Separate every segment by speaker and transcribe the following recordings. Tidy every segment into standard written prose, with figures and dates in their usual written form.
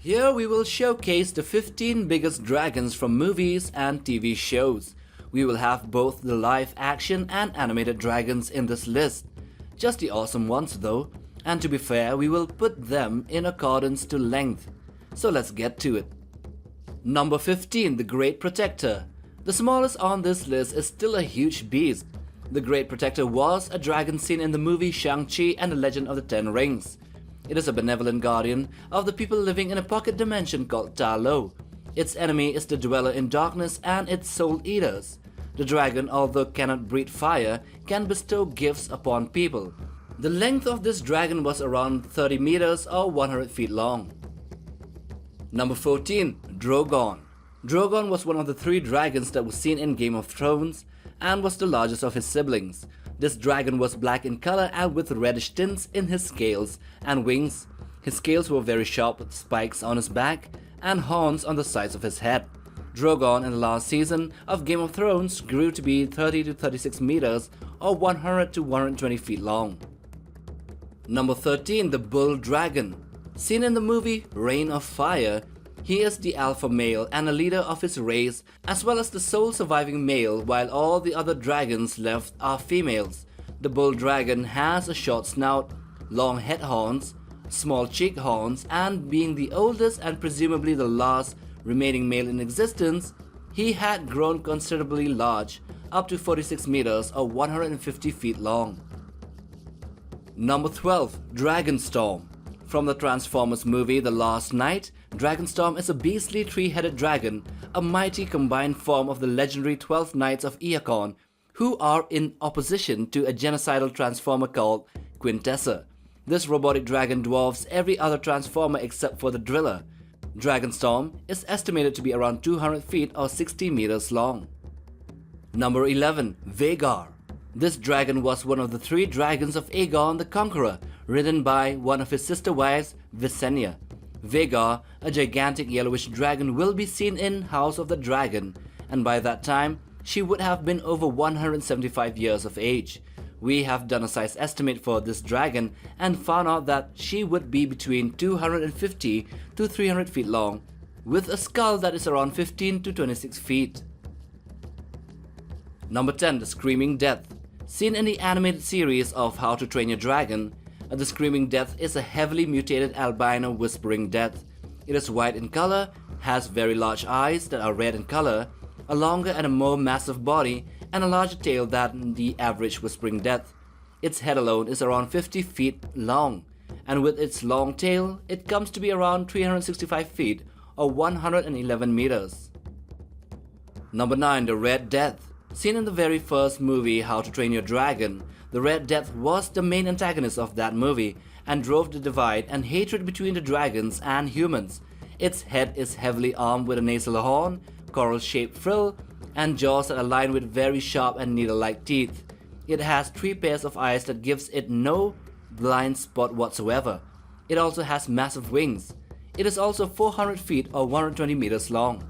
Speaker 1: Here we will showcase the 15 biggest dragons from movies and TV shows. We will have both the live action and animated dragons in this list. Just the awesome ones though, and to be fair, we will put them in accordance to length. So let's get to it. Number 15, the Great Protector. The smallest on this list is still a huge beast. The Great Protector was a dragon seen in the movie Shang-Chi and the Legend of the Ten Rings. It is a benevolent guardian of the people living in a pocket dimension called Ta Lo. Its enemy is the Dweller in Darkness and its Soul Eaters. The dragon, although cannot breathe fire, can bestow gifts upon people. The length of this dragon was around 30 meters or 100 feet long. Number 14. Drogon. Drogon was one of the 3 dragons that was seen in Game of Thrones and was the largest of his siblings. This dragon was black in color and with reddish tints in his scales and wings. His scales were very sharp with spikes on his back and horns on the sides of his head. Drogon in the last season of Game of Thrones grew to be 30 to 36 meters or 100 to 120 feet long. Number 13. The Bull Dragon. Seen in the movie Reign of Fire, he is the alpha male and a leader of his race as well as the sole surviving male, while all the other dragons left are females. The bull dragon has a short snout, long head horns, small cheek horns, and being the oldest and presumably the last remaining male in existence, he had grown considerably large, up to 46 meters or 150 feet long. Number 12. Dragonstorm. From the Transformers movie The Last Knight, Dragonstorm is a beastly 3-headed dragon, a mighty combined form of the legendary 12 Knights of Earthon, who are in opposition to a genocidal transformer called Quintessa. This robotic dragon dwarfs every other transformer except for the Driller. Dragonstorm is estimated to be around 200 feet or 60 meters long. Number 11. Veigar. This dragon was one of the 3 dragons of Aegon the Conqueror, ridden by one of his sister wives, Visenya. Veigar, a gigantic yellowish dragon, will be seen in House of the Dragon, and by that time, she would have been over 175 years of age. We have done a size estimate for this dragon and found out that she would be between 250 to 300 feet long, with a skull that is around 15 to 26 feet. Number 10. The Screaming Death. Seen in the animated series of How to Train Your Dragon, the Screaming Death is a heavily mutated albino whispering death. It is white in color, has very large eyes that are red in color, a longer and a more massive body, and a larger tail than the average whispering death. Its head alone is around 50 feet long, and with its long tail, it comes to be around 365 feet or 111 meters. Number 9. The Red Death. Seen in the very first movie How to Train Your Dragon, the Red Death was the main antagonist of that movie and drove the divide and hatred between the dragons and humans. Its head is heavily armed with a nasal horn, coral-shaped frill, and jaws that align with very sharp and needle-like teeth. It has 3 pairs of eyes that gives it no blind spot whatsoever. It also has massive wings. It is also 400 feet or 120 meters long.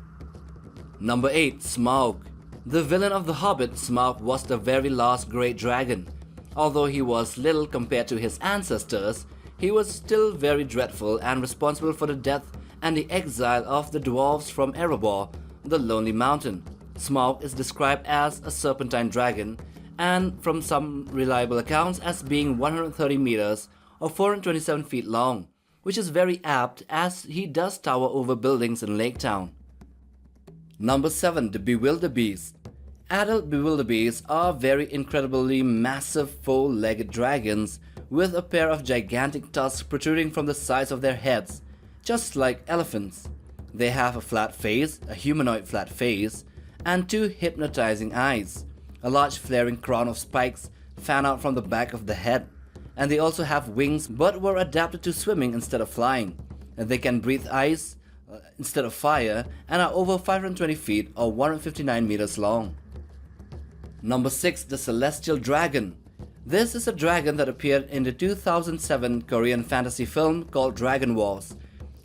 Speaker 1: Number 8. Smaug. The villain of The Hobbit, Smaug, was the very last great dragon. Although he was little compared to his ancestors, he was still very dreadful and responsible for the death and the exile of the dwarves from Erebor, the Lonely Mountain. Smaug is described as a serpentine dragon, and from some reliable accounts as being 130 meters or 427 feet long, which is very apt as he does tower over buildings in Lake Town. Number 7. The Bewildered Bees. Adult Bewildered Bees are very incredibly massive 4-legged dragons with a pair of gigantic tusks protruding from the sides of their heads, just like elephants. They have a flat face, a humanoid flat face, and 2 hypnotizing eyes. A large flaring crown of spikes fan out from the back of the head, and they also have wings but were adapted to swimming instead of flying. And they can breathe ice instead of fire and are over 520 feet or 159 meters long. Number 6. The Celestial Dragon. This is a dragon that appeared in the 2007 Korean fantasy film called Dragon Wars.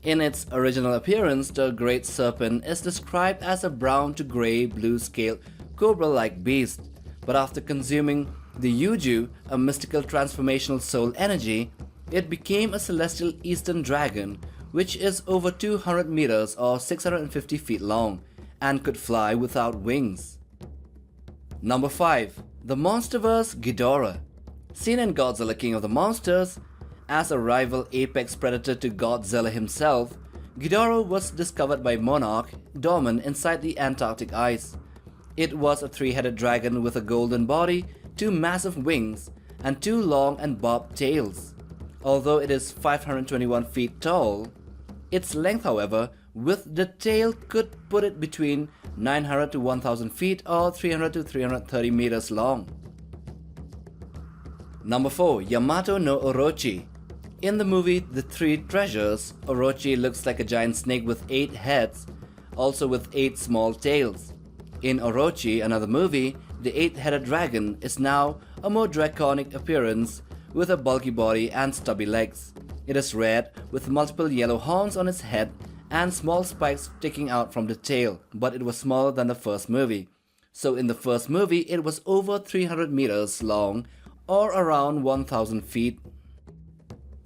Speaker 1: In its original appearance, the Great Serpent is described as a brown to grey blue-scaled cobra-like beast, but after consuming the Yuju, a mystical transformational soul energy, it became a celestial eastern dragon which is over 200 meters or 650 feet long and could fly without wings. Number 5. The Monsterverse Ghidorah. Seen in Godzilla King of the Monsters, as a rival apex predator to Godzilla himself, Ghidorah was discovered by Monarch dormant inside the Antarctic ice. It was a three-headed dragon with a golden body, two massive wings, and two long and bobbed tails. Although it is 521 feet tall, its length, however, with the tail could put it between 900 to 1000 feet or 300 to 330 meters long. Number 4. Yamato no Orochi. In the movie The Three Treasures, Orochi looks like a giant snake with 8 heads, also with 8 small tails. In Orochi, another movie, the 8-headed dragon is now a more draconic appearance with a bulky body and stubby legs. It is red with multiple yellow horns on its head and small spikes sticking out from the tail, but it was smaller than the first movie. So in the first movie, it was over 300 meters long or around 1000 feet.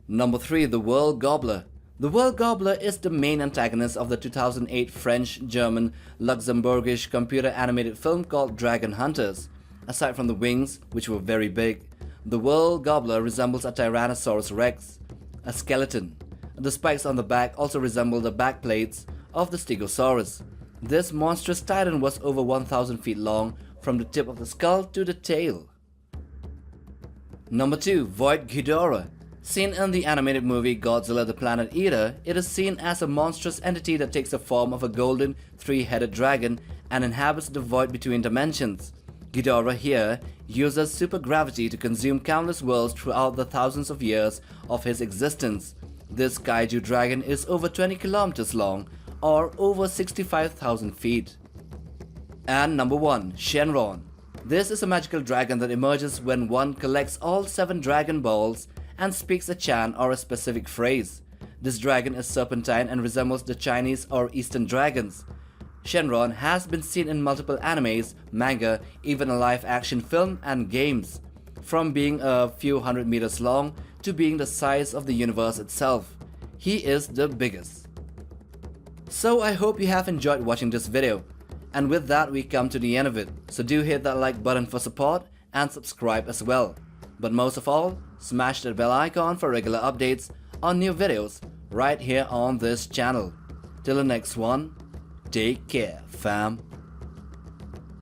Speaker 1: Number 3. The World Gobbler. The World Gobbler is the main antagonist of the 2008 French-German-Luxembourgish computer animated film called Dragon Hunters. Aside from the wings, which were very big, the World Gobbler resembles a Tyrannosaurus Rex, a skeleton. The spikes on the back also resemble the backplates of the Stegosaurus. This monstrous titan was over 1000 feet long from the tip of the skull to the tail. Number 2. Void Ghidorah. Seen in the animated movie Godzilla the Planet Eater, it is seen as a monstrous entity that takes the form of a golden three-headed dragon and inhabits the void between dimensions. Ghidorah here uses supergravity to consume countless worlds throughout the thousands of years of his existence. This kaiju dragon is over 20 kilometers long or over 65,000 feet. And number 1. Shenron. This is a magical dragon that emerges when one collects all 7 Dragon Balls and speaks a chant or a specific phrase. This dragon is serpentine and resembles the Chinese or Eastern dragons. Shenron has been seen in multiple animes, manga, even a live-action film and games, from being a few hundred meters long to being the size of the universe itself. He is the biggest. So I hope you have enjoyed watching this video. And with that, we come to the end of it. So do hit that like button for support and subscribe as well. But most of all, smash that bell icon for regular updates on new videos right here on this channel. Till the next one, take care, fam.